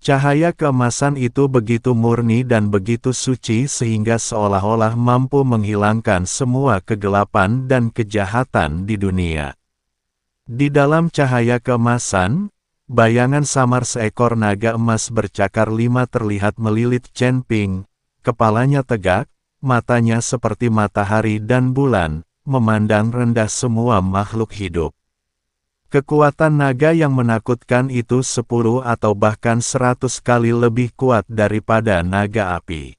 Cahaya keemasan itu begitu murni dan begitu suci sehingga seolah-olah mampu menghilangkan semua kegelapan dan kejahatan di dunia. Di dalam cahaya keemasan, bayangan samar seekor naga emas bercakar 5 terlihat melilit Chen Ping. Kepalanya tegak, matanya seperti matahari dan bulan, memandang rendah semua makhluk hidup. Kekuatan naga yang menakutkan itu 10 atau bahkan 100 kali lebih kuat daripada naga api.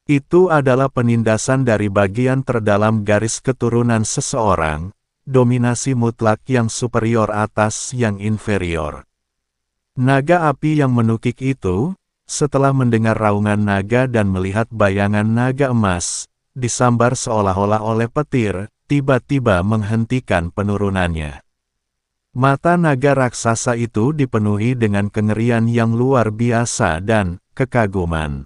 Itu adalah penindasan dari bagian terdalam garis keturunan seseorang, dominasi mutlak yang superior atas yang inferior. Naga api yang menukik itu, setelah mendengar raungan naga dan melihat bayangan naga emas, disambar seolah-olah oleh petir, tiba-tiba menghentikan penurunannya. Mata naga raksasa itu dipenuhi dengan kengerian yang luar biasa dan kekaguman.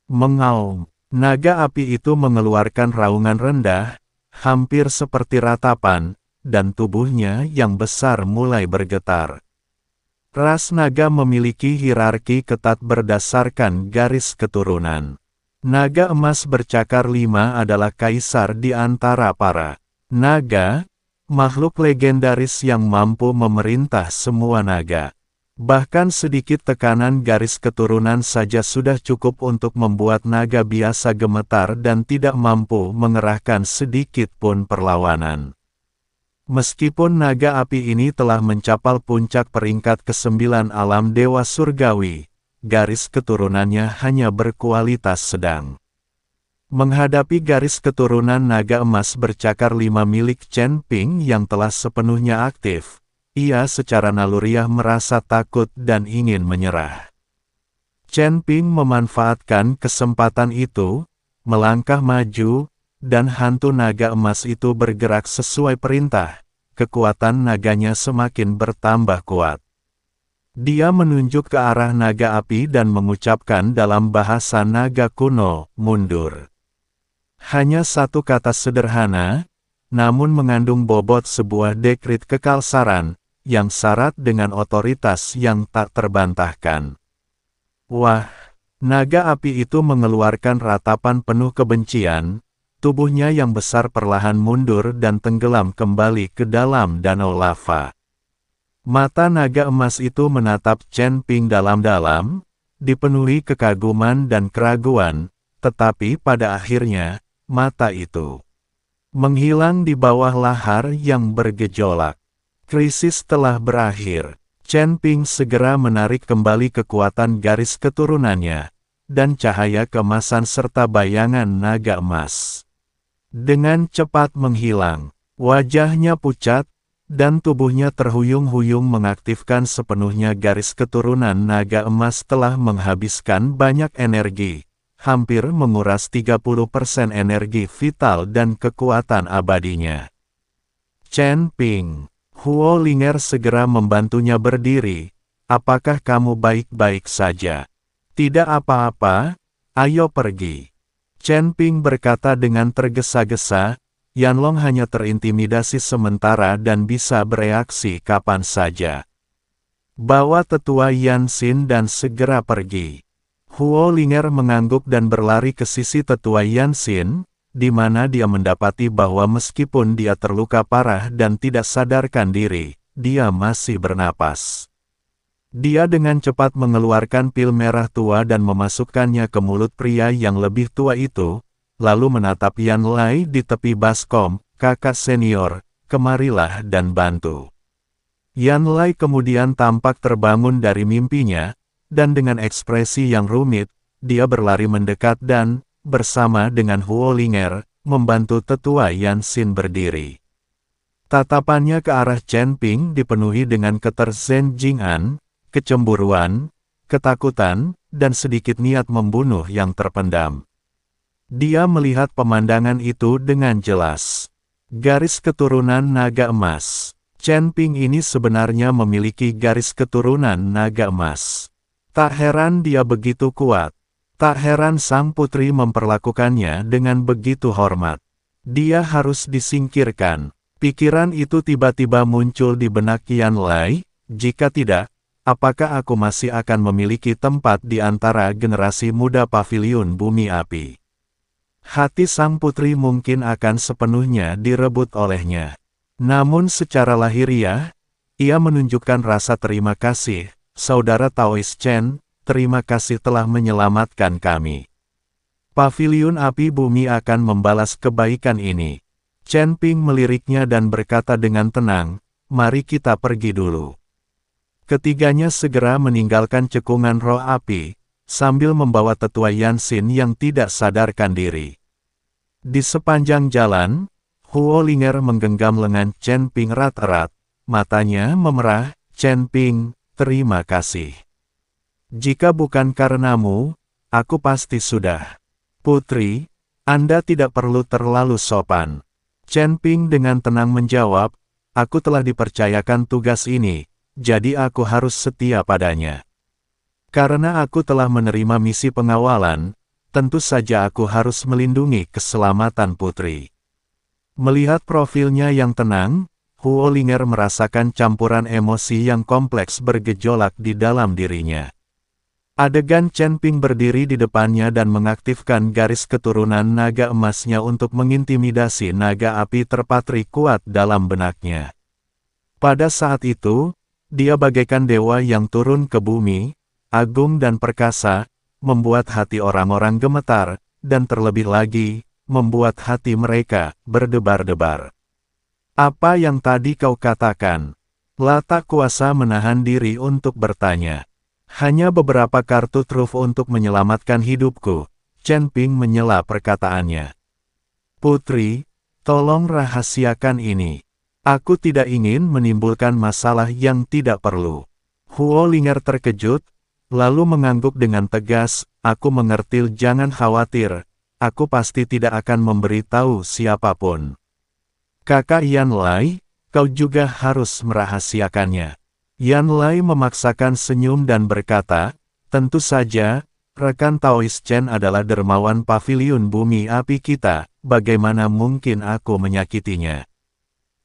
Mengaum, naga api itu mengeluarkan raungan rendah, hampir seperti ratapan, dan tubuhnya yang besar mulai bergetar. Ras naga memiliki hierarki ketat berdasarkan garis keturunan. Naga emas bercakar 5 adalah kaisar di antara para naga, makhluk legendaris yang mampu memerintah semua naga. Bahkan sedikit tekanan garis keturunan saja sudah cukup untuk membuat naga biasa gemetar dan tidak mampu mengerahkan sedikit pun perlawanan. Meskipun naga api ini telah mencapai puncak peringkat ke-9 alam dewa surgawi, garis keturunannya hanya berkualitas sedang. Menghadapi garis keturunan naga emas bercakar 5 milik Chen Ping yang telah sepenuhnya aktif, ia secara naluriah merasa takut dan ingin menyerah. Chen Ping memanfaatkan kesempatan itu, melangkah maju, dan hantu naga emas itu bergerak sesuai perintah. Kekuatan naganya semakin bertambah kuat. Dia menunjuk ke arah naga api dan mengucapkan dalam bahasa naga kuno, mundur. Hanya satu kata sederhana, namun mengandung bobot sebuah dekrit kekalsaran, yang syarat dengan otoritas yang tak terbantahkan. Wah, naga api itu mengeluarkan ratapan penuh kebencian, tubuhnya yang besar perlahan mundur dan tenggelam kembali ke dalam danau lava. Mata naga emas itu menatap Chen Ping dalam-dalam, dipenuhi kekaguman dan keraguan, tetapi pada akhirnya, mata itu menghilang di bawah lahar yang bergejolak. Krisis telah berakhir. Chen Ping segera menarik kembali kekuatan garis keturunannya, dan cahaya keemasan serta bayangan naga emas. Dengan cepat menghilang, wajahnya pucat, dan tubuhnya terhuyung-huyung mengaktifkan sepenuhnya garis keturunan naga emas telah menghabiskan banyak energi. Hampir menguras 30% energi vital dan kekuatan abadinya. Chen Ping, Huo Linger segera membantunya berdiri. Apakah kamu baik-baik saja? Tidak apa-apa, ayo pergi. Chen Ping berkata dengan tergesa-gesa, Yanlong hanya terintimidasi sementara dan bisa bereaksi kapan saja. Bawa tetua Yanxin dan segera pergi. Huo Linger mengangguk dan berlari ke sisi tetua Yanxin, di mana dia mendapati bahwa meskipun dia terluka parah dan tidak sadarkan diri, dia masih bernapas. Dia dengan cepat mengeluarkan pil merah tua dan memasukkannya ke mulut pria yang lebih tua itu, lalu menatap Yan Lai di tepi baskom, kakak senior, kemarilah dan bantu. Yan Lai kemudian tampak terbangun dari mimpinya, dan dengan ekspresi yang rumit, dia berlari mendekat dan, bersama dengan Huo Linger, membantu tetua Yanxin berdiri. Tatapannya ke arah Chen Ping dipenuhi dengan keterzenjingan, kecemburuan, ketakutan, dan sedikit niat membunuh yang terpendam. Dia melihat pemandangan itu dengan jelas. Garis keturunan naga emas. Chen Ping ini sebenarnya memiliki garis keturunan naga emas. Tak heran dia begitu kuat. Tak heran sang putri memperlakukannya dengan begitu hormat. Dia harus disingkirkan. Pikiran itu tiba-tiba muncul di benak Yan Lai, jika tidak, apakah aku masih akan memiliki tempat di antara generasi muda Paviliun Bumi Api? Hati sang putri mungkin akan sepenuhnya direbut olehnya. Namun secara lahiriah, ia menunjukkan rasa terima kasih, Saudara Taoist Chen, terima kasih telah menyelamatkan kami. Paviliun Api Bumi akan membalas kebaikan ini. Chen Ping meliriknya dan berkata dengan tenang, mari kita pergi dulu. Ketiganya segera meninggalkan cekungan roh api, sambil membawa tetua Yanxin yang tidak sadarkan diri. Di sepanjang jalan, Huo Linger menggenggam lengan Chen Ping erat-erat, matanya memerah. Chen Ping, terima kasih. Jika bukan karenamu, aku pasti sudah. Putri, Anda tidak perlu terlalu sopan. Chen Ping dengan tenang menjawab, aku telah dipercayakan tugas ini, jadi aku harus setia padanya. Karena aku telah menerima misi pengawalan, tentu saja aku harus melindungi keselamatan putri. Melihat profilnya yang tenang, Huo Linger merasakan campuran emosi yang kompleks bergejolak di dalam dirinya. Adegan Chen Ping berdiri di depannya dan mengaktifkan garis keturunan naga emasnya untuk mengintimidasi naga api terpatri kuat dalam benaknya. Pada saat itu, dia bagaikan dewa yang turun ke bumi, agung dan perkasa, membuat hati orang-orang gemetar, dan terlebih lagi, membuat hati mereka berdebar-debar. Apa yang tadi kau katakan? La tak kuasa menahan diri untuk bertanya. Hanya beberapa kartu truf untuk menyelamatkan hidupku, Chen Ping menyela perkataannya. Putri, tolong rahasiakan ini. Aku tidak ingin menimbulkan masalah yang tidak perlu. Huo Linger terkejut, lalu mengangguk dengan tegas, aku mengerti, jangan khawatir, aku pasti tidak akan memberitahu siapapun. Kakak Yan Lai, kau juga harus merahasiakannya. Yan Lai memaksakan senyum dan berkata, tentu saja, rekan Taoist Chen adalah dermawan Paviliun Bumi Api kita, bagaimana mungkin aku menyakitinya.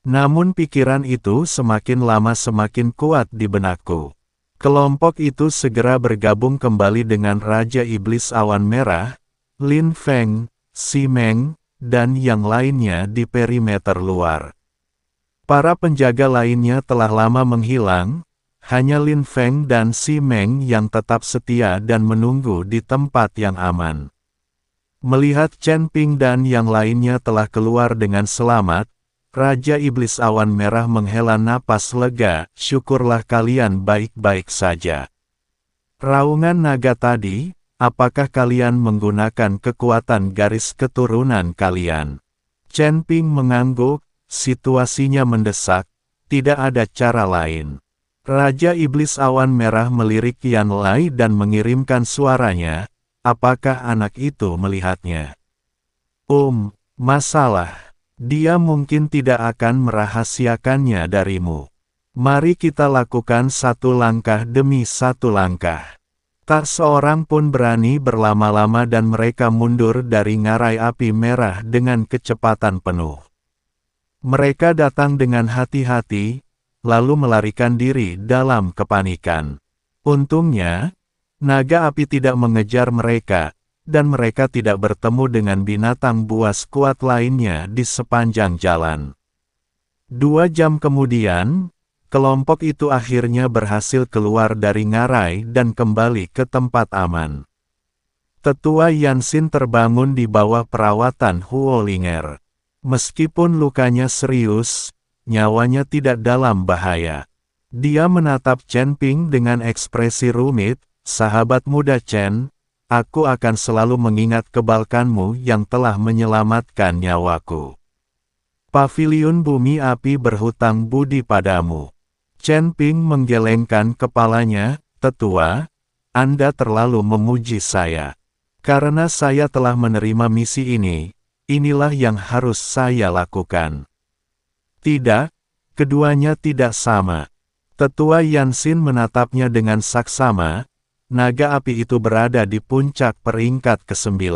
Namun pikiran itu semakin lama semakin kuat di benakku. Kelompok itu segera bergabung kembali dengan Raja Iblis Awan Merah, Lin Feng, Si Meng, dan yang lainnya di perimeter luar. Para penjaga lainnya telah lama menghilang, hanya Lin Feng dan Si Meng yang tetap setia dan menunggu di tempat yang aman. Melihat Chen Ping dan yang lainnya telah keluar dengan selamat, Raja Iblis Awan Merah menghela napas lega, syukurlah kalian baik-baik saja. Raungan naga tadi, apakah kalian menggunakan kekuatan garis keturunan kalian? Chen Ping mengangguk, situasinya mendesak, tidak ada cara lain. Raja Iblis Awan Merah melirik Yan Lai dan mengirimkan suaranya, apakah anak itu melihatnya? Masalah. Dia mungkin tidak akan merahasiakannya darimu. Mari kita lakukan satu langkah demi satu langkah. Tak seorang pun berani berlama-lama dan mereka mundur dari ngarai api merah dengan kecepatan penuh. Mereka datang dengan hati-hati, lalu melarikan diri dalam kepanikan. Untungnya, naga api tidak mengejar mereka, dan mereka tidak bertemu dengan binatang buas kuat lainnya di sepanjang jalan. 2 jam kemudian, kelompok itu akhirnya berhasil keluar dari ngarai dan kembali ke tempat aman. Tetua Yanxin terbangun di bawah perawatan Huo Linger. Meskipun lukanya serius, nyawanya tidak dalam bahaya. Dia menatap Chen Ping dengan ekspresi rumit, sahabat muda Chen, aku akan selalu mengingat kebaikanmu yang telah menyelamatkan nyawaku. Paviliun Bumi Api berhutang budi padamu. Chen Ping menggelengkan kepalanya, tetua, Anda terlalu memuji saya. Karena saya telah menerima misi ini, inilah yang harus saya lakukan. Tidak, keduanya tidak sama. Tetua Yanxin menatapnya dengan saksama. Naga api itu berada di puncak peringkat ke-9.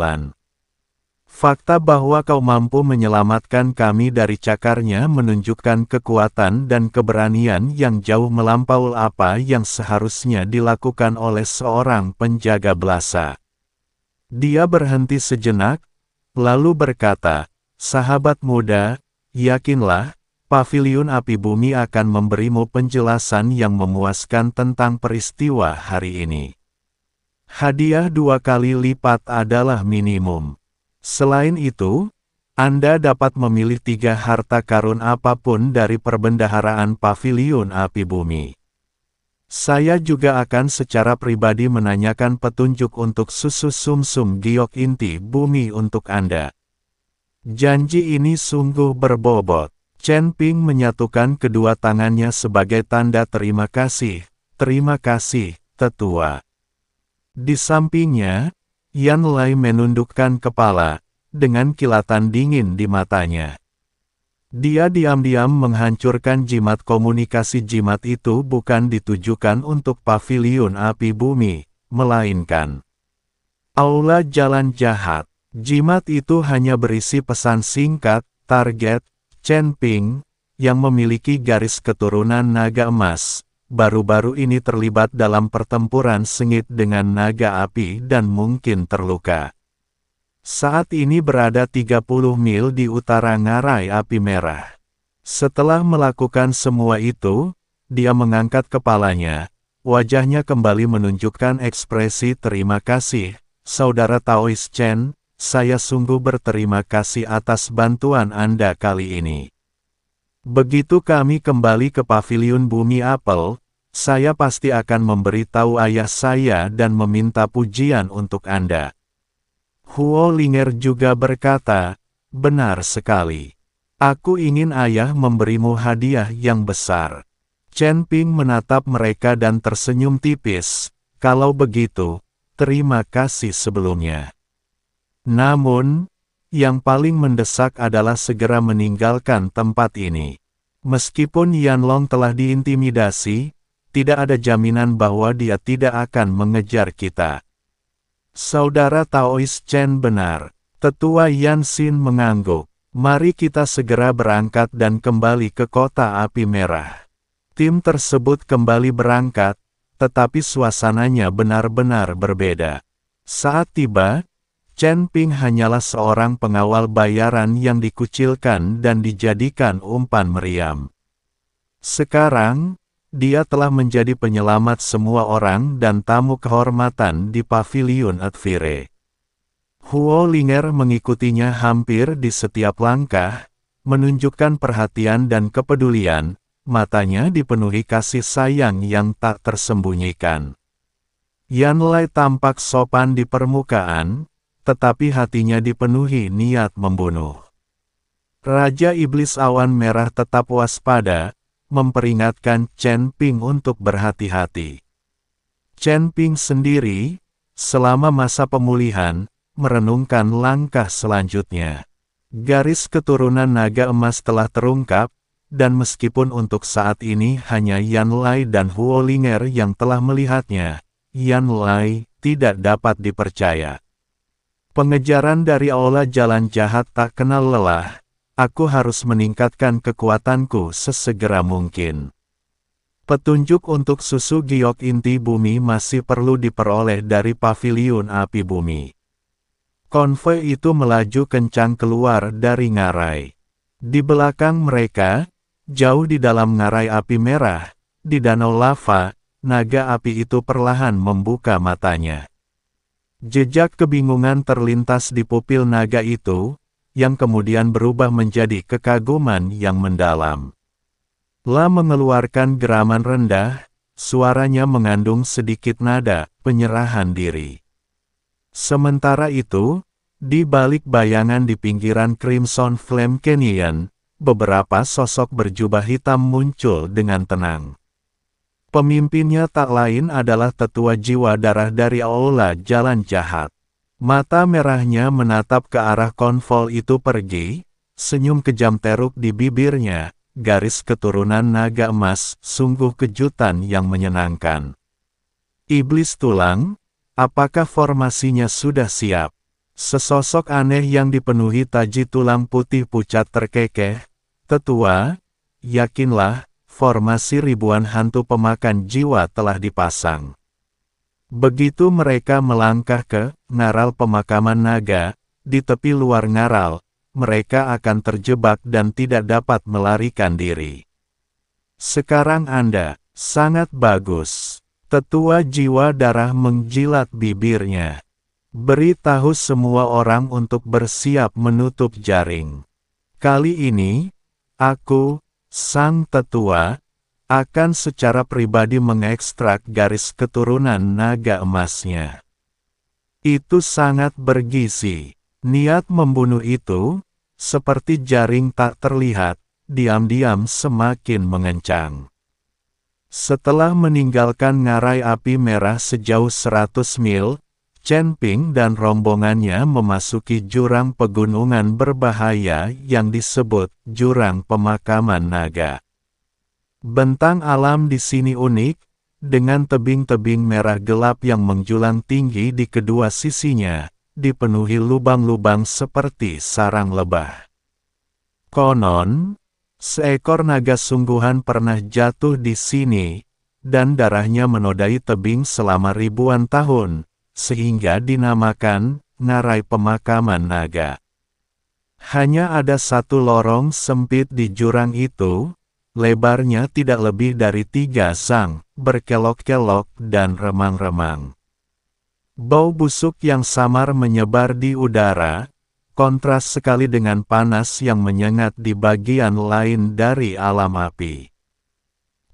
Fakta bahwa kau mampu menyelamatkan kami dari cakarnya menunjukkan kekuatan dan keberanian yang jauh melampaui apa yang seharusnya dilakukan oleh seorang penjaga belasa. Dia berhenti sejenak, lalu berkata, "Sahabat muda, yakinlah, Paviliun Api Bumi akan memberimu penjelasan yang memuaskan tentang peristiwa hari ini. Hadiah 2 kali lipat adalah minimum. Selain itu, Anda dapat memilih 3 harta karun apapun dari perbendaharaan Paviliun Api Bumi. Saya juga akan secara pribadi menanyakan petunjuk untuk susu sumsum giok inti bumi untuk Anda." Janji ini sungguh berbobot. Chen Ping menyatukan kedua tangannya sebagai tanda terima kasih, tetua. Di sampingnya, Yan Lai menundukkan kepala, dengan kilatan dingin di matanya. Dia diam-diam menghancurkan jimat komunikasi. Jimat itu bukan ditujukan untuk Paviliun Api Bumi, melainkan Aula Jalan Jahat. Jimat itu hanya berisi pesan singkat, target, Chen Ping, yang memiliki garis keturunan naga emas, baru-baru ini terlibat dalam pertempuran sengit dengan naga api dan mungkin terluka. Saat ini berada 30 mil di utara Ngarai Api Merah. Setelah melakukan semua itu, dia mengangkat kepalanya, wajahnya kembali menunjukkan ekspresi terima kasih. "Saudara Taois Chen, saya sungguh berterima kasih atas bantuan Anda kali ini. Begitu kami kembali ke Paviliun Bumi Apel, saya pasti akan memberitahu ayah saya dan meminta pujian untuk Anda." Huo Linger juga berkata, "Benar sekali. Aku ingin ayah memberimu hadiah yang besar." Chen Ping menatap mereka dan tersenyum tipis. "Kalau begitu, terima kasih sebelumnya. Namun, yang paling mendesak adalah segera meninggalkan tempat ini. Meskipun Yanlong telah diintimidasi, tidak ada jaminan bahwa dia tidak akan mengejar kita." "Saudara Taois Chen benar," Tetua Yan Xin mengangguk. "Mari kita segera berangkat dan kembali ke Kota Api Merah." Tim tersebut kembali berangkat, tetapi suasananya benar-benar berbeda. Saat tiba, Chen Ping hanyalah seorang pengawal bayaran yang dikucilkan dan dijadikan umpan meriam. Sekarang, dia telah menjadi penyelamat semua orang dan tamu kehormatan di Paviliun Advire. Huo Linger mengikutinya hampir di setiap langkah, menunjukkan perhatian dan kepedulian, matanya dipenuhi kasih sayang yang tak tersembunyikan. Yan Lai tampak sopan di permukaan, tetapi hatinya dipenuhi niat membunuh. Raja Iblis Awan Merah tetap waspada, memperingatkan Chen Ping untuk berhati-hati. Chen Ping sendiri, selama masa pemulihan, merenungkan langkah selanjutnya. Garis keturunan naga emas telah terungkap, dan meskipun untuk saat ini hanya Yan Lai dan Huo Linger yang telah melihatnya, Yan Lai tidak dapat dipercaya. "Pengejaran dari Aula Jalan Jahat tak kenal lelah. Aku harus meningkatkan kekuatanku sesegera mungkin." Petunjuk untuk susu giok inti bumi masih perlu diperoleh dari Paviliun Api Bumi. Konvoi itu melaju kencang keluar dari Ngarai. Di belakang mereka, jauh di dalam Ngarai Api Merah, di danau lava, naga api itu perlahan membuka matanya. Jejak kebingungan terlintas di pupil naga itu, yang kemudian berubah menjadi kekaguman yang mendalam. La mengeluarkan geraman rendah, suaranya mengandung sedikit nada penyerahan diri. Sementara itu, di balik bayangan di pinggiran Crimson Flame Canyon, beberapa sosok berjubah hitam muncul dengan tenang. Pemimpinnya tak lain adalah tetua jiwa darah dari Aula Jalan Jahat. Mata merahnya menatap ke arah konvoi itu pergi, senyum kejam teruk di bibirnya, garis keturunan naga emas, sungguh kejutan yang menyenangkan. "Iblis tulang, apakah formasinya sudah siap?" Sesosok aneh yang dipenuhi taji tulang putih pucat terkekeh. Tetua, yakinlah, formasi ribuan hantu pemakan jiwa telah dipasang. Begitu mereka melangkah ke ngaral pemakaman naga, di tepi luar ngaral, mereka akan terjebak dan tidak dapat melarikan diri. Sekarang Anda, sangat bagus. Tetua jiwa darah menjilat bibirnya. Beritahu semua orang untuk bersiap menutup jaring. Kali ini, aku, sang tetua, akan secara pribadi mengekstrak garis keturunan naga emasnya. Itu sangat bergizi. Niat membunuh itu, seperti jaring tak terlihat, diam-diam semakin mengencang. Setelah meninggalkan ngarai api merah sejauh 100 mil, Chen Ping dan rombongannya memasuki jurang pegunungan berbahaya yang disebut Jurang Pemakaman Naga. Bentang alam di sini unik, dengan tebing-tebing merah gelap yang menjulang tinggi di kedua sisinya, dipenuhi lubang-lubang seperti sarang lebah. Konon, seekor naga sungguhan pernah jatuh di sini, dan darahnya menodai tebing selama ribuan tahun, sehingga dinamakan Ngarai Pemakaman Naga. Hanya ada satu lorong sempit di jurang itu, lebarnya tidak lebih dari 3 sang, berkelok-kelok dan remang-remang. Bau busuk yang samar menyebar di udara, kontras sekali dengan panas yang menyengat di bagian lain dari alam api.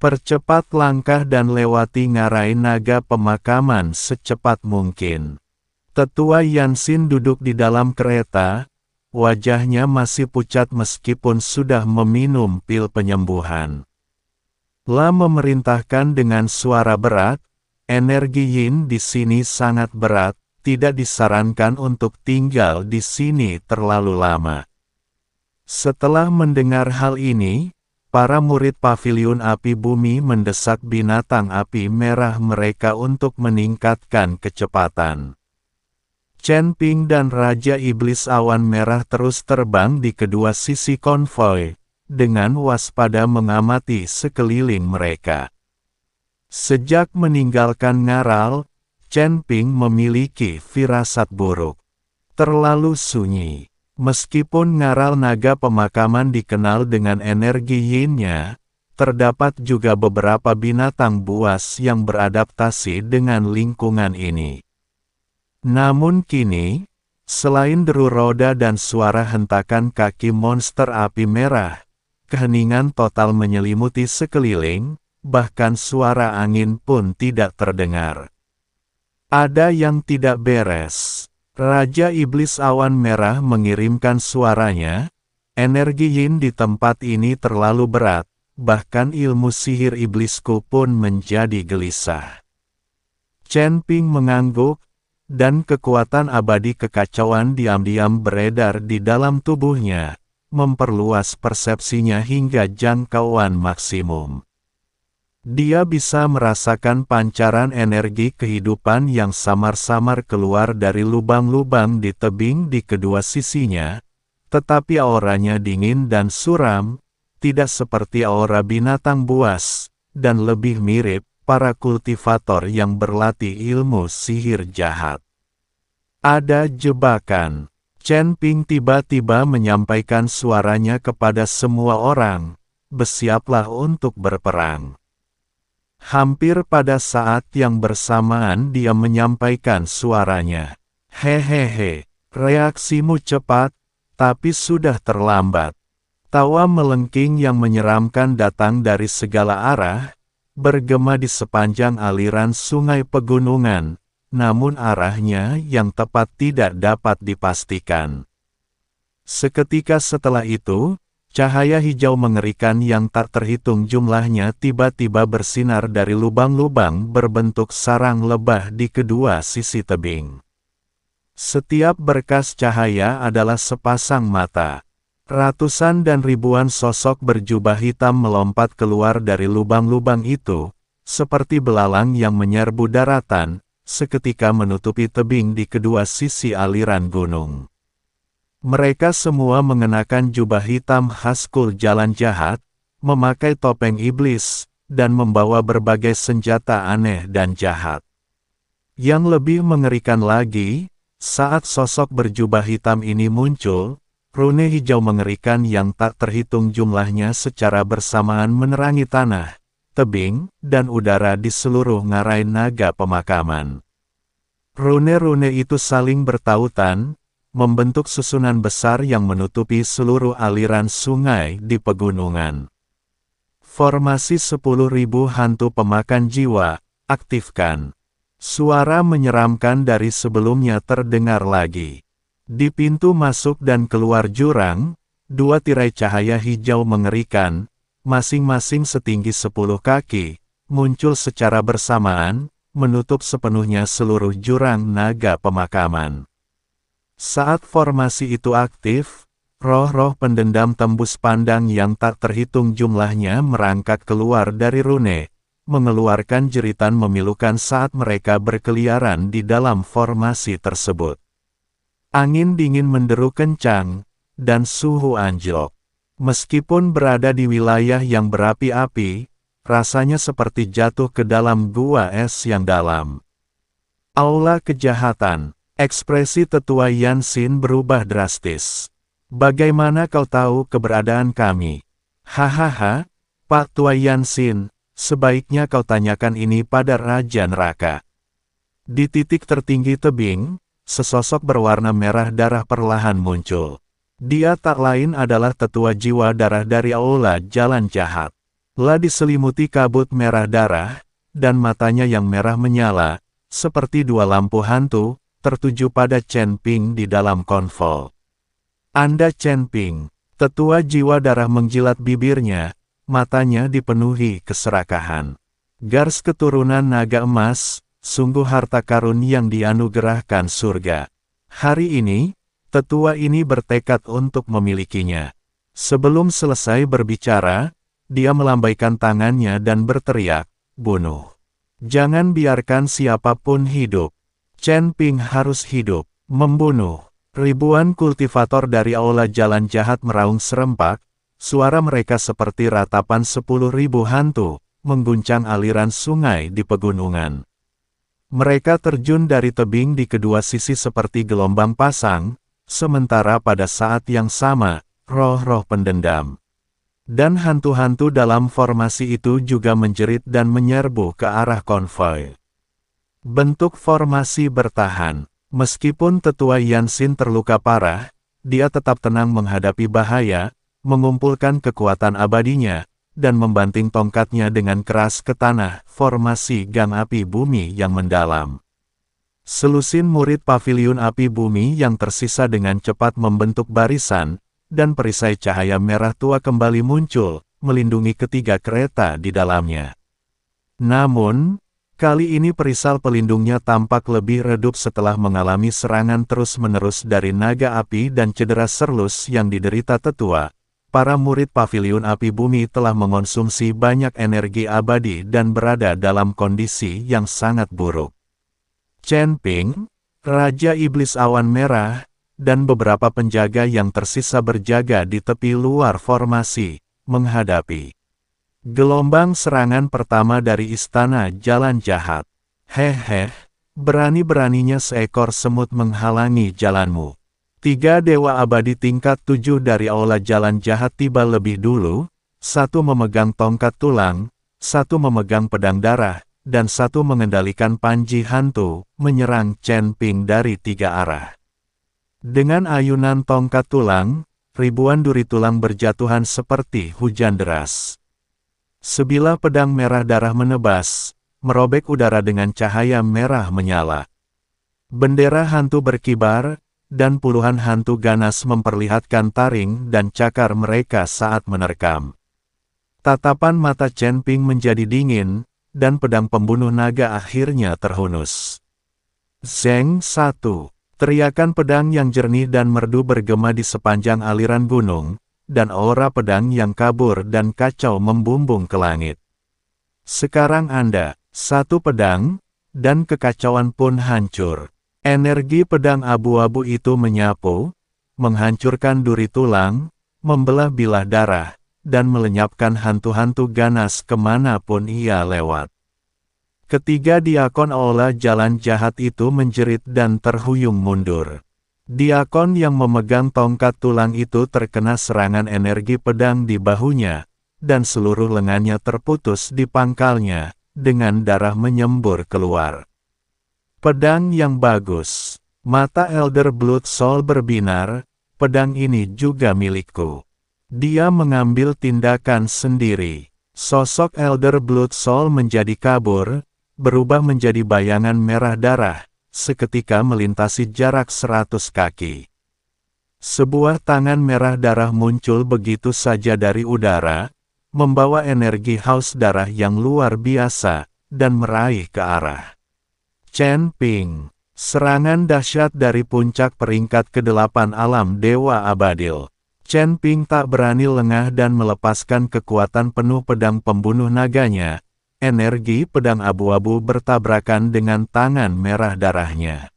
Percepat langkah dan lewati ngarai naga pemakaman secepat mungkin. Tetua Yansin duduk di dalam kereta, wajahnya masih pucat meskipun sudah meminum pil penyembuhan. La memerintahkan dengan suara berat, energi yin di sini sangat berat, tidak disarankan untuk tinggal di sini terlalu lama. Setelah mendengar hal ini, para murid paviliun api bumi mendesak binatang api merah mereka untuk meningkatkan kecepatan. Chen Ping dan Raja Iblis Awan Merah terus terbang di kedua sisi konvoi, dengan waspada mengamati sekeliling mereka. Sejak meninggalkan ngaral, Chen Ping memiliki firasat buruk. Terlalu sunyi. Meskipun ngaral naga pemakaman dikenal dengan energi yin-nya, terdapat juga beberapa binatang buas yang beradaptasi dengan lingkungan ini. Namun kini, selain deru roda dan suara hentakan kaki monster api merah, keheningan total menyelimuti sekeliling, bahkan suara angin pun tidak terdengar. Ada yang tidak beres. Raja Iblis Awan Merah mengirimkan suaranya, energi yin di tempat ini terlalu berat, bahkan ilmu sihir iblisku pun menjadi gelisah. Chen Ping mengangguk, dan kekuatan abadi kekacauan diam-diam beredar di dalam tubuhnya, memperluas persepsinya hingga jangkauan maksimum. Dia bisa merasakan pancaran energi kehidupan yang samar-samar keluar dari lubang-lubang di tebing di kedua sisinya, tetapi auranya dingin dan suram, tidak seperti aura binatang buas, dan lebih mirip para kultivator yang berlatih ilmu sihir jahat. Ada jebakan. Chen Ping tiba-tiba menyampaikan suaranya kepada semua orang, bersiaplah untuk berperang. Hampir pada saat yang bersamaan dia menyampaikan suaranya. Hehehe, reaksimu cepat, tapi sudah terlambat. Tawa melengking yang menyeramkan datang dari segala arah, bergema di sepanjang aliran sungai pegunungan, namun arahnya yang tepat tidak dapat dipastikan. Seketika setelah itu, cahaya hijau mengerikan yang tak terhitung jumlahnya tiba-tiba bersinar dari lubang-lubang berbentuk sarang lebah di kedua sisi tebing. Setiap berkas cahaya adalah sepasang mata. Ratusan dan ribuan sosok berjubah hitam melompat keluar dari lubang-lubang itu, seperti belalang yang menyerbu daratan, seketika menutupi tebing di kedua sisi aliran gunung. Mereka semua mengenakan jubah hitam khas kul jalan jahat, memakai topeng iblis, dan membawa berbagai senjata aneh dan jahat. Yang lebih mengerikan lagi, saat sosok berjubah hitam ini muncul, rune hijau mengerikan yang tak terhitung jumlahnya secara bersamaan menerangi tanah, tebing, dan udara di seluruh ngarai naga pemakaman. Rune-rune itu saling bertautan, membentuk susunan besar yang menutupi seluruh aliran sungai di pegunungan. Formasi 10.000 hantu pemakan jiwa, aktifkan. Suara menyeramkan dari sebelumnya terdengar lagi. Di pintu masuk dan keluar jurang, dua tirai cahaya hijau mengerikan, masing-masing setinggi 10 kaki, muncul secara bersamaan, menutup sepenuhnya seluruh jurang naga pemakaman. Saat formasi itu aktif, roh-roh pendendam tembus pandang yang tak terhitung jumlahnya merangkak keluar dari rune, mengeluarkan jeritan memilukan saat mereka berkeliaran di dalam formasi tersebut. Angin dingin menderu kencang, dan suhu anjlok. Meskipun berada di wilayah yang berapi-api, rasanya seperti jatuh ke dalam gua es yang dalam. Aula kejahatan. Ekspresi tetua Yansin berubah drastis. Bagaimana kau tahu keberadaan kami? Hahaha, Pak Tua Yansin, sebaiknya kau tanyakan ini pada Raja Neraka. Di titik tertinggi tebing, sesosok berwarna merah darah perlahan muncul. Dia tak lain adalah tetua jiwa darah dari Aula Jalan Jahat. Lah diselimuti kabut merah darah, dan matanya yang merah menyala, seperti dua lampu hantu, tertuju pada Chen Ping di dalam konvol. Anda Chen Ping, tetua jiwa darah menjilat bibirnya, matanya dipenuhi keserakahan. Gars keturunan naga emas, sungguh harta karun yang dianugerahkan surga. Hari ini, tetua ini bertekad untuk memilikinya. Sebelum selesai berbicara, dia melambaikan tangannya dan berteriak, bunuh. Jangan biarkan siapapun hidup. Chen Ping harus hidup, membunuh. Ribuan kultivator dari Aula Jalan Jahat meraung serempak, suara mereka seperti ratapan 10.000 hantu, mengguncang aliran sungai di pegunungan. Mereka terjun dari tebing di kedua sisi seperti gelombang pasang, sementara pada saat yang sama, roh-roh pendendam dan hantu-hantu dalam formasi itu juga menjerit dan menyerbu ke arah konvoi. Bentuk formasi bertahan. Meskipun tetua Yansin terluka parah, dia tetap tenang menghadapi bahaya, mengumpulkan kekuatan abadinya, dan membanting tongkatnya dengan keras ke tanah, formasi gang api bumi yang mendalam. Selusin murid paviliun api bumi yang tersisa dengan cepat membentuk barisan, dan perisai cahaya merah tua kembali muncul, melindungi ketiga kereta di dalamnya. Namun, kali ini perisal pelindungnya tampak lebih redup setelah mengalami serangan terus-menerus dari naga api dan cedera serlus yang diderita tetua. Para murid paviliun api bumi telah mengonsumsi banyak energi abadi dan berada dalam kondisi yang sangat buruk. Chen Ping, Raja Iblis Awan Merah, dan beberapa penjaga yang tersisa berjaga di tepi luar formasi, menghadapi gelombang serangan pertama dari Istana Jalan Jahat. Hehe, berani-beraninya seekor semut menghalangi jalanmu. 3 dewa abadi tingkat 7 dari Aula Jalan Jahat tiba lebih dulu, satu memegang tongkat tulang, satu memegang pedang darah, dan satu mengendalikan panji hantu, menyerang Chen Ping dari 3 arah. Dengan ayunan tongkat tulang, ribuan duri tulang berjatuhan seperti hujan deras. Sebilah pedang merah darah menebas, merobek udara dengan cahaya merah menyala. Bendera hantu berkibar, dan puluhan hantu ganas memperlihatkan taring dan cakar mereka saat menerkam. Tatapan mata Chen Ping menjadi dingin, dan pedang pembunuh naga akhirnya terhunus. Zeng 1. Teriakan pedang yang jernih dan merdu bergema di sepanjang aliran gunung, dan aura pedang yang kabur dan kacau membumbung ke langit. Sekarang Anda, satu pedang, dan kekacauan pun hancur. Energi pedang abu-abu itu menyapu, menghancurkan duri tulang, membelah bilah darah, dan melenyapkan hantu-hantu ganas kemanapun ia lewat. Ketiga diakon Aula jalan jahat itu menjerit dan terhuyung mundur. Diakon yang memegang tongkat tulang itu terkena serangan energi pedang di bahunya, dan seluruh lengannya terputus di pangkalnya, dengan darah menyembur keluar. Pedang yang bagus. Mata Elder Blood Soul berbinar, pedang ini juga milikku. Dia mengambil tindakan sendiri. Sosok Elder Blood Soul menjadi kabur, berubah menjadi bayangan merah darah, seketika melintasi jarak 100 kaki. Sebuah tangan merah darah muncul begitu saja dari udara, membawa energi haus darah yang luar biasa, dan meraih ke arah Chen Ping. Serangan dahsyat dari puncak peringkat ke-8 alam Dewa Abadil. Chen Ping tak berani lengah dan melepaskan kekuatan penuh pedang pembunuh naganya. Energi pedang abu-abu bertabrakan dengan tangan merah darahnya.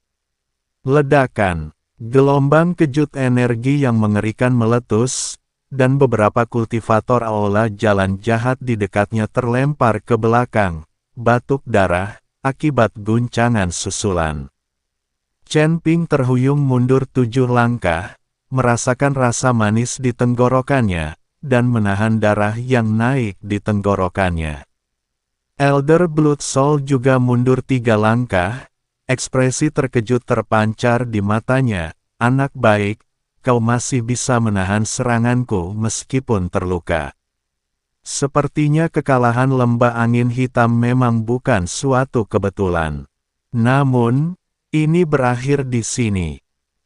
Ledakan, gelombang kejut energi yang mengerikan meletus, dan beberapa kultivator aula jalan jahat di dekatnya terlempar ke belakang, batuk darah, akibat guncangan susulan. Chen Ping terhuyung mundur 7 langkah, merasakan rasa manis di tenggorokannya, dan menahan darah yang naik di tenggorokannya. Elder Blood Soul juga mundur 3 langkah, ekspresi terkejut terpancar di matanya. Anak baik, kau masih bisa menahan seranganku meskipun terluka. Sepertinya kekalahan lembah angin hitam memang bukan suatu kebetulan. Namun, ini berakhir di sini.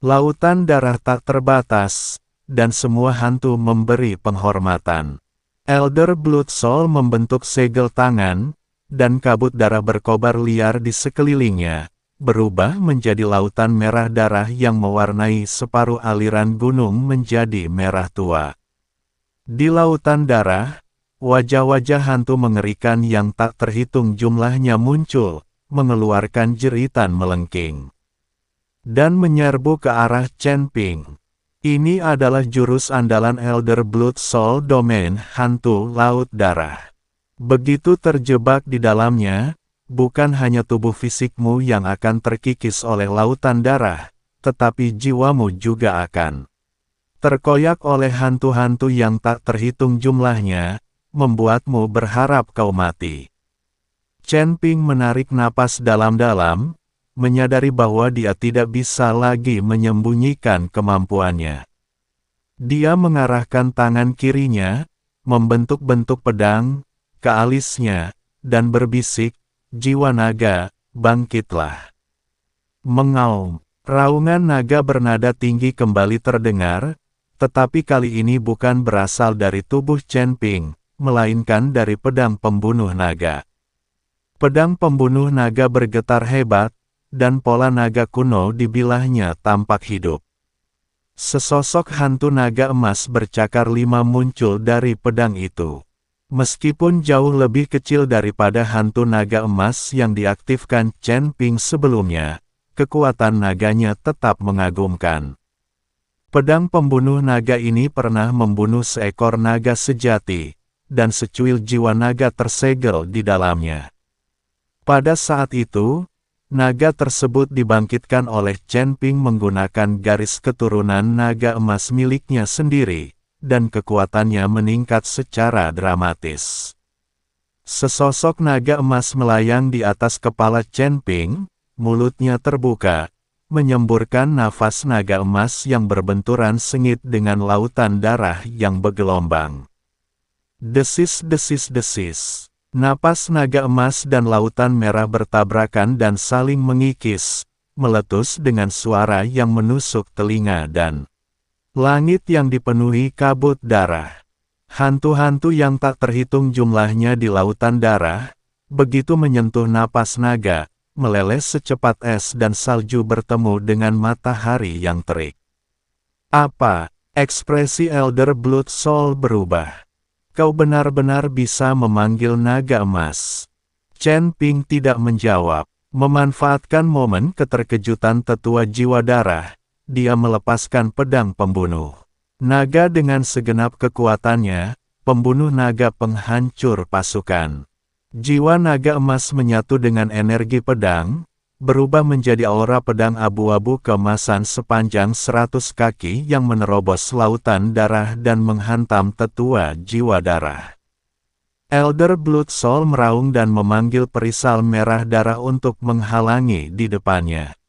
Lautan darah tak terbatas, dan semua hantu memberi penghormatan. Elder Blood Soul membentuk segel tangan, dan kabut darah berkobar liar di sekelilingnya, berubah menjadi lautan merah darah yang mewarnai separuh aliran gunung menjadi merah tua. Di lautan darah, wajah-wajah hantu mengerikan yang tak terhitung jumlahnya muncul, mengeluarkan jeritan melengking, dan menyerbu ke arah Chen Ping. Ini adalah jurus andalan Elder Blood Soul Domain Hantu Laut Darah. Begitu terjebak di dalamnya, bukan hanya tubuh fisikmu yang akan terkikis oleh lautan darah, tetapi jiwamu juga akan terkoyak oleh hantu-hantu yang tak terhitung jumlahnya, membuatmu berharap kau mati. Chen Ping menarik napas dalam-dalam, menyadari bahwa dia tidak bisa lagi menyembunyikan kemampuannya. Dia mengarahkan tangan kirinya, membentuk-bentuk pedang, ke alisnya, dan berbisik, jiwa naga, bangkitlah. Mengaum, raungan naga bernada tinggi kembali terdengar, tetapi kali ini bukan berasal dari tubuh Chen Ping, melainkan dari pedang pembunuh naga. Pedang pembunuh naga bergetar hebat, dan pola naga kuno di bilahnya tampak hidup. Sesosok hantu naga emas bercakar 5 muncul dari pedang itu. Meskipun jauh lebih kecil daripada hantu naga emas yang diaktifkan Chen Ping sebelumnya, kekuatan naganya tetap mengagumkan. Pedang pembunuh naga ini pernah membunuh seekor naga sejati, dan secuil jiwa naga tersegel di dalamnya. Pada saat itu, naga tersebut dibangkitkan oleh Chen Ping menggunakan garis keturunan naga emas miliknya sendiri, dan kekuatannya meningkat secara dramatis. Sesosok naga emas melayang di atas kepala Chen Ping, mulutnya terbuka, menyemburkan nafas naga emas yang berbenturan sengit dengan lautan darah yang bergelombang. Desis-desis-desis. Napas naga emas dan lautan merah bertabrakan dan saling mengikis, meletus dengan suara yang menusuk telinga dan langit yang dipenuhi kabut darah. Hantu-hantu yang tak terhitung jumlahnya di lautan darah, begitu menyentuh napas naga, meleleh secepat es dan salju bertemu dengan matahari yang terik. Apa? Ekspresi Elder Blood Soul berubah. Kau benar-benar bisa memanggil naga emas. Chen Ping tidak menjawab. Memanfaatkan momen keterkejutan tetua jiwa darah, dia melepaskan pedang pembunuh naga dengan segenap kekuatannya, pembunuh naga penghancur pasukan. Jiwa naga emas menyatu dengan energi pedang, berubah menjadi aura pedang abu-abu keemasan sepanjang 100 kaki yang menerobos lautan darah dan menghantam tetua jiwa darah. Elder Blood Soul meraung dan memanggil perisal merah darah untuk menghalangi di depannya.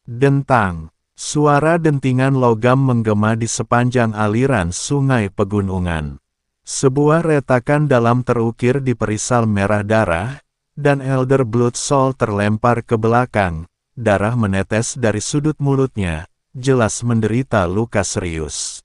Dentang, suara dentingan logam menggema di sepanjang aliran sungai pegunungan. Sebuah retakan dalam terukir di perisal merah darah, dan Elder Blood Soul terlempar ke belakang, darah menetes dari sudut mulutnya, jelas menderita luka serius.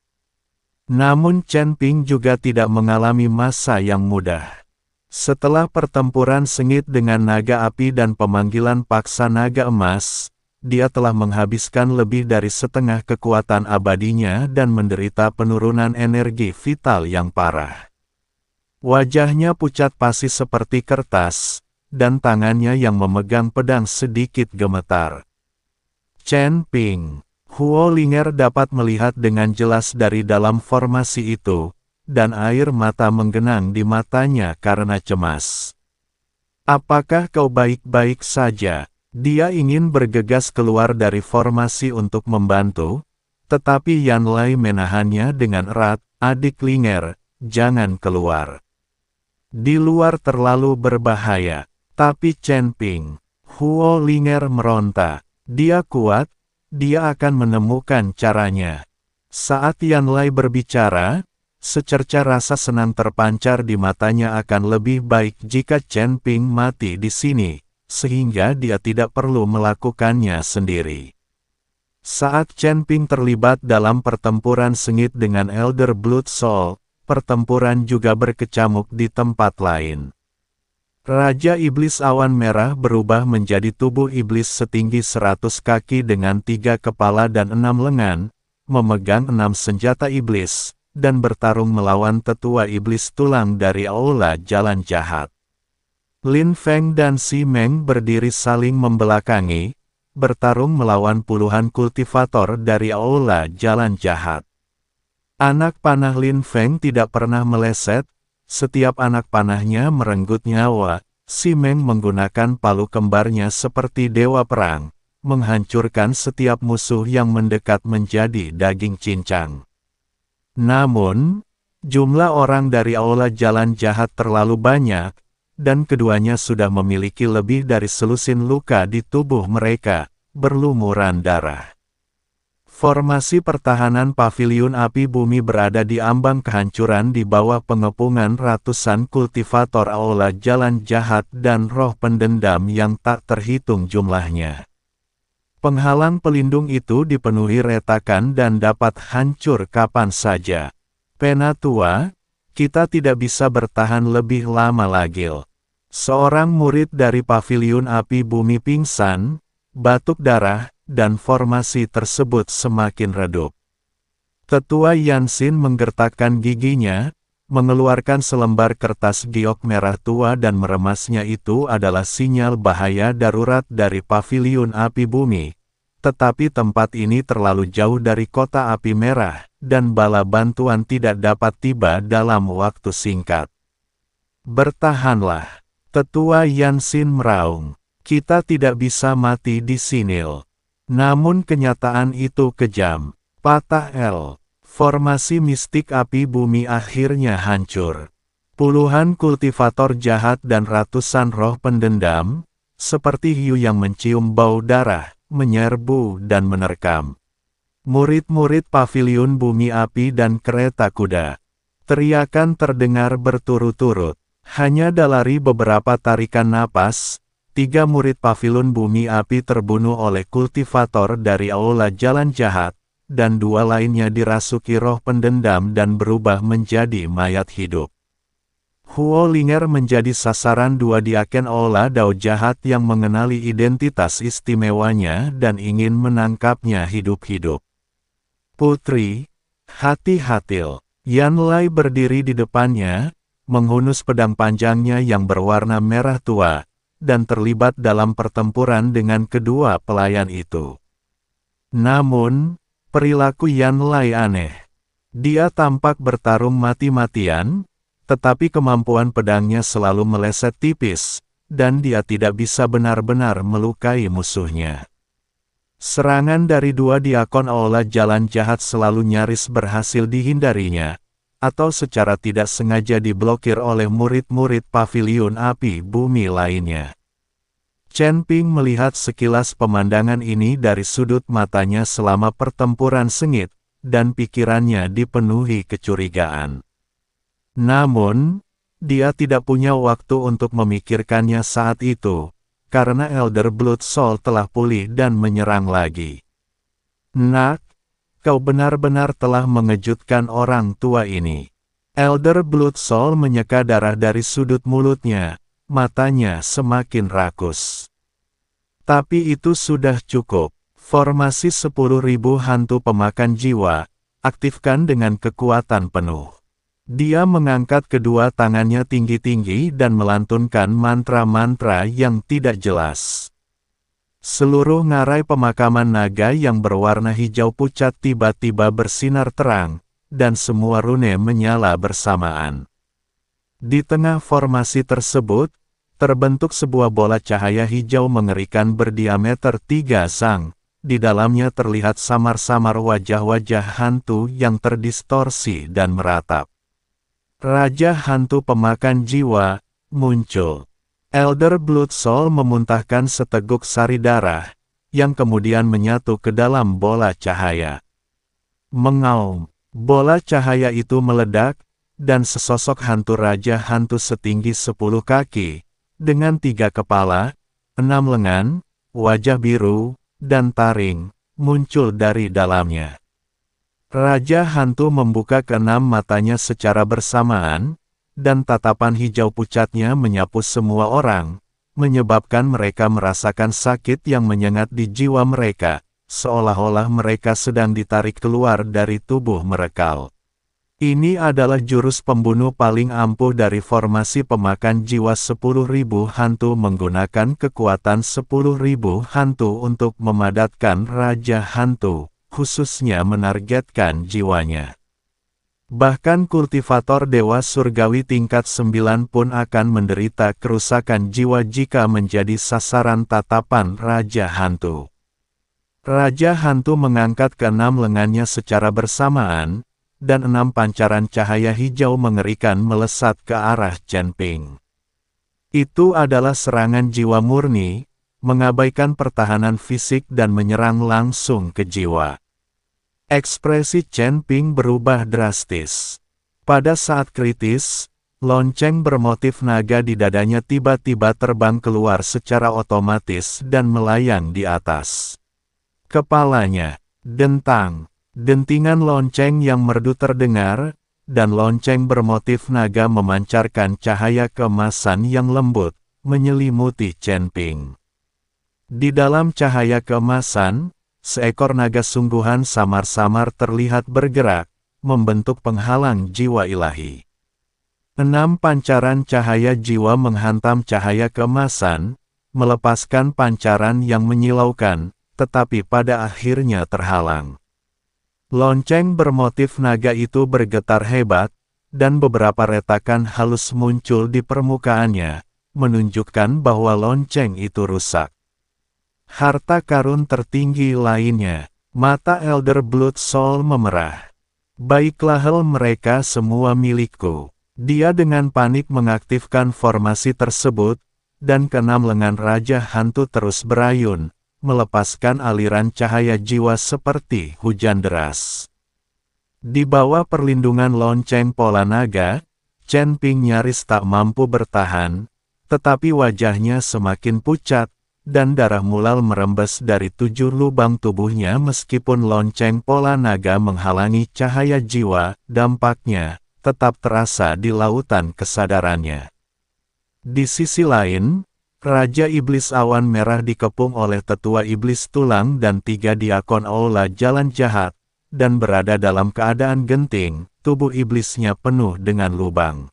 Namun Chen Ping juga tidak mengalami masa yang mudah. Setelah pertempuran sengit dengan naga api dan pemanggilan paksa naga emas, dia telah menghabiskan lebih dari setengah kekuatan abadinya dan menderita penurunan energi vital yang parah. Wajahnya pucat pasi seperti kertas, dan tangannya yang memegang pedang sedikit gemetar. Chen Ping, Huo Linger dapat melihat dengan jelas dari dalam formasi itu, dan air mata menggenang di matanya karena cemas. Apakah kau baik-baik saja? Dia ingin bergegas keluar dari formasi untuk membantu, tetapi Yan Lai menahannya dengan erat. Adik Linger, jangan keluar. Di luar terlalu berbahaya. Tapi Chen Ping, Huo Linger meronta. Dia kuat. Dia akan menemukan caranya. Saat Yan Lai berbicara, secerca rasa senang terpancar di matanya. Akan lebih baik jika Chen Ping mati di sini, sehingga dia tidak perlu melakukannya sendiri. Saat Chen Ping terlibat dalam pertempuran sengit dengan Elder Blood Soul, pertempuran juga berkecamuk di tempat lain. Raja Iblis Awan Merah berubah menjadi tubuh iblis setinggi 100 kaki dengan 3 kepala dan 6 lengan, memegang 6 senjata iblis, dan bertarung melawan tetua iblis tulang dari Aula Jalan Jahat. Lin Feng dan Si Meng berdiri saling membelakangi, bertarung melawan puluhan kultivator dari Aula Jalan Jahat. Anak panah Lin Feng tidak pernah meleset. Setiap anak panahnya merenggut nyawa. Si Meng menggunakan palu kembarnya seperti dewa perang, menghancurkan setiap musuh yang mendekat menjadi daging cincang. Namun, jumlah orang dari Aula Jalan Jahat terlalu banyak, dan keduanya sudah memiliki lebih dari selusin luka di tubuh mereka, berlumuran darah. Formasi pertahanan Paviliun Api Bumi berada di ambang kehancuran di bawah pengepungan ratusan kultivator Aula Jalan Jahat dan roh pendendam yang tak terhitung jumlahnya. Penghalang pelindung itu dipenuhi retakan dan dapat hancur kapan saja. Penatua, kita tidak bisa bertahan lebih lama lagi. Seorang murid dari Paviliun Api Bumi pingsan, batuk darah, dan formasi tersebut semakin redup. Tetua Yansin menggertakkan giginya, mengeluarkan selembar kertas giok merah tua dan meremasnya. Itu adalah sinyal bahaya darurat dari Paviliun Api Bumi. Tetapi tempat ini terlalu jauh dari kota api merah, dan bala bantuan tidak dapat tiba dalam waktu singkat. Bertahanlah. Tetua Yansin meraung. Kita tidak bisa mati di sini. Namun kenyataan itu kejam. Patah L. Formasi mistik api bumi akhirnya hancur. Puluhan kultivator jahat dan ratusan roh pendendam, seperti hiu yang mencium bau darah, menyerbu dan menerkam murid-murid Paviliun Bumi Api dan kereta kuda. Teriakan terdengar berturut-turut. Hanya dalari beberapa tarikan napas, 3 murid Paviliun Bumi Api terbunuh oleh kultivator dari Aula Jalan Jahat, dan 2 lainnya dirasuki roh pendendam dan berubah menjadi mayat hidup. Huo Linger menjadi sasaran 2 diaken Aula Dao Jahat yang mengenali identitas istimewanya dan ingin menangkapnya hidup-hidup. Putri, hati-hati. Yan Lai berdiri di depannya, menghunus pedang panjangnya yang berwarna merah tua. dan terlibat dalam pertempuran dengan kedua pelayan itu. Namun, perilaku Yan Lai aneh. Dia tampak bertarung mati-matian, tetapi kemampuan pedangnya selalu meleset tipis, dan dia tidak bisa benar-benar melukai musuhnya. Serangan dari dua diakon Aula Jalan Jahat selalu nyaris berhasil dihindarinya, atau secara tidak sengaja diblokir oleh murid-murid paviliun api bumi lainnya. Chen Ping melihat sekilas pemandangan ini dari sudut matanya selama pertempuran sengit, dan pikirannya dipenuhi kecurigaan. Namun, dia tidak punya waktu untuk memikirkannya saat itu, karena Elder Blood Soul telah pulih dan menyerang lagi. Nak, kau benar-benar telah mengejutkan orang tua ini. Elder Blood Soul menyeka darah dari sudut mulutnya, matanya semakin rakus. Tapi itu sudah cukup. Formasi 10.000 hantu pemakan jiwa, aktifkan dengan kekuatan penuh. Dia mengangkat kedua tangannya tinggi-tinggi dan melantunkan mantra-mantra yang tidak jelas. Seluruh ngarai pemakaman naga yang berwarna hijau pucat tiba-tiba bersinar terang, dan semua rune menyala bersamaan. Di tengah formasi tersebut, terbentuk sebuah bola cahaya hijau mengerikan berdiameter 3 sang. Di dalamnya terlihat samar-samar wajah-wajah hantu yang terdistorsi dan meratap. Raja hantu pemakan jiwa muncul. Elder Blood Soul memuntahkan seteguk sari darah, yang kemudian menyatu ke dalam bola cahaya. Mengaum, bola cahaya itu meledak, dan sesosok hantu raja hantu setinggi 10 kaki, dengan 3 kepala, 6 lengan, wajah biru, dan taring, muncul dari dalamnya. Raja hantu membuka keenam matanya secara bersamaan, dan tatapan hijau pucatnya menyapu semua orang, menyebabkan mereka merasakan sakit yang menyengat di jiwa mereka, seolah-olah mereka sedang ditarik keluar dari tubuh merekal. Ini adalah jurus pembunuh paling ampuh dari formasi pemakan jiwa 10.000 hantu menggunakan kekuatan 10.000 hantu untuk memadatkan Raja Hantu, khususnya menargetkan jiwanya. Bahkan kultivator Dewa Surgawi tingkat 9 pun akan menderita kerusakan jiwa jika menjadi sasaran tatapan Raja Hantu. Raja Hantu mengangkat keenam lengannya secara bersamaan, dan 6 pancaran cahaya hijau mengerikan melesat ke arah Chen Ping. Itu adalah serangan jiwa murni, mengabaikan pertahanan fisik dan menyerang langsung ke jiwa. Ekspresi Chen Ping berubah drastis. Pada saat kritis, lonceng bermotif naga di dadanya tiba-tiba terbang keluar secara otomatis dan melayang di atas. Kepalanya, dentang. Dentingan lonceng yang merdu terdengar, dan lonceng bermotif naga memancarkan cahaya keemasan yang lembut, menyelimuti Chen Ping. Di dalam cahaya keemasan, seekor naga sungguhan samar-samar terlihat bergerak, membentuk penghalang jiwa ilahi. 6 pancaran cahaya jiwa menghantam cahaya keemasan, melepaskan pancaran yang menyilaukan, tetapi pada akhirnya terhalang. Lonceng bermotif naga itu bergetar hebat, dan beberapa retakan halus muncul di permukaannya, menunjukkan bahwa lonceng itu rusak. Harta karun tertinggi lainnya, mata Elder Blood Soul memerah. Baiklah, mereka semua milikku. Dia dengan panik mengaktifkan formasi tersebut, dan keenam lengan Raja Hantu terus berayun, melepaskan aliran cahaya jiwa seperti hujan deras. Di bawah perlindungan lonceng pola naga, Chen Ping nyaris tak mampu bertahan, tetapi wajahnya semakin pucat, dan darah mulal merembes dari 7 lubang tubuhnya meskipun lonceng pola naga menghalangi cahaya jiwa, dampaknya tetap terasa di lautan kesadarannya. Di sisi lain, Raja Iblis Awan Merah dikepung oleh tetua Iblis Tulang dan 3 diakon Aula Jalan Jahat, dan berada dalam keadaan genting, tubuh iblisnya penuh dengan lubang.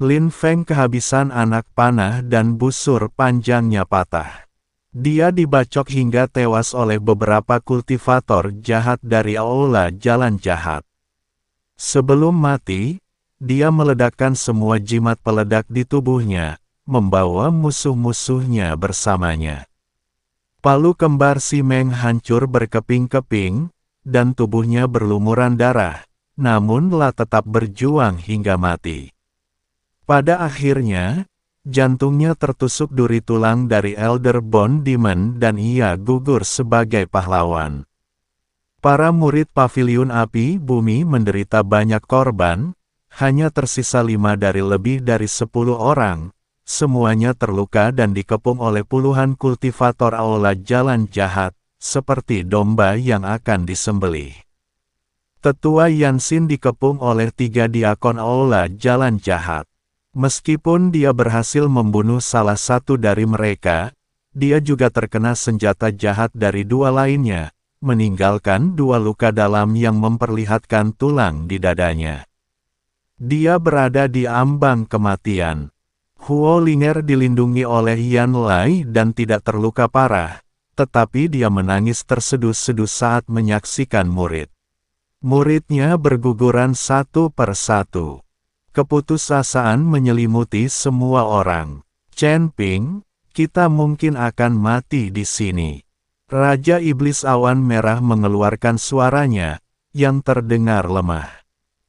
Lin Feng kehabisan anak panah dan busur panjangnya patah. Dia dibacok hingga tewas oleh beberapa kultivator jahat dari Aula Jalan Jahat. Sebelum mati, dia meledakkan semua jimat peledak di tubuhnya, membawa musuh-musuhnya bersamanya. Palu kembar si Meng hancur berkeping-keping, dan tubuhnya berlumuran darah, namun La tetap berjuang hingga mati. Pada akhirnya, jantungnya tertusuk duri tulang dari Elder Bone Demon dan ia gugur sebagai pahlawan. Para murid Paviliun Api Bumi menderita banyak korban, hanya tersisa 5 dari lebih dari 10 orang. Semuanya terluka dan dikepung oleh puluhan kultivator Aula Jalan Jahat, seperti domba yang akan disembelih. Tetua Yansin dikepung oleh 3 diakon Aula Jalan Jahat. Meskipun dia berhasil membunuh salah satu dari mereka, dia juga terkena senjata jahat dari 2 lainnya, meninggalkan 2 luka dalam yang memperlihatkan tulang di dadanya. Dia berada di ambang kematian. Huo Linger dilindungi oleh Yan Lai dan tidak terluka parah, tetapi dia menangis terseduh-seduh saat menyaksikan murid-muridnya berguguran satu per satu. Keputusasaan menyelimuti semua orang. Chen Ping, kita mungkin akan mati di sini. Raja Iblis Awan Merah mengeluarkan suaranya, yang terdengar lemah.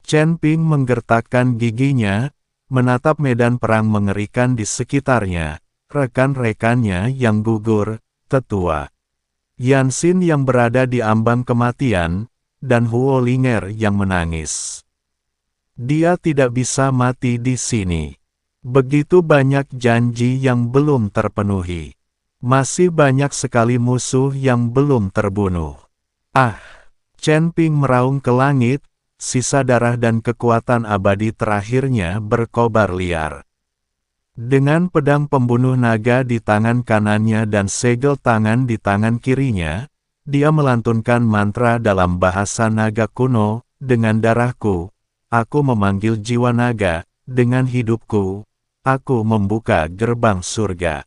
Chen Ping menggertakkan giginya, menatap medan perang mengerikan di sekitarnya, rekan-rekannya yang gugur, tetua Yansin yang berada di ambang kematian, dan Huo Linger yang menangis. Dia tidak bisa mati di sini. Begitu banyak janji yang belum terpenuhi. Masih banyak sekali musuh yang belum terbunuh. Ah! Chen Ping meraung ke langit, sisa darah dan kekuatan abadi terakhirnya berkobar liar. Dengan pedang pembunuh naga di tangan kanannya dan segel tangan di tangan kirinya, dia melantunkan mantra dalam bahasa naga kuno, dengan darahku, aku memanggil jiwa naga, dengan hidupku, aku membuka gerbang surga.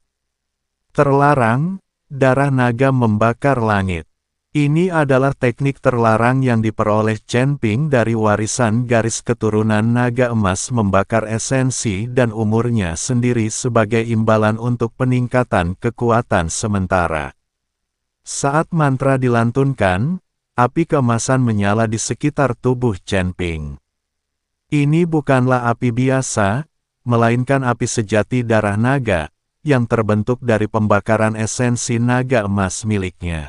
Terlarang, darah naga membakar langit. Ini adalah teknik terlarang yang diperoleh Chen Ping dari warisan garis keturunan naga emas membakar esensi dan umurnya sendiri sebagai imbalan untuk peningkatan kekuatan sementara. Saat mantra dilantunkan, api keemasan menyala di sekitar tubuh Chen Ping. Ini bukanlah api biasa, melainkan api sejati darah naga, yang terbentuk dari pembakaran esensi naga emas miliknya.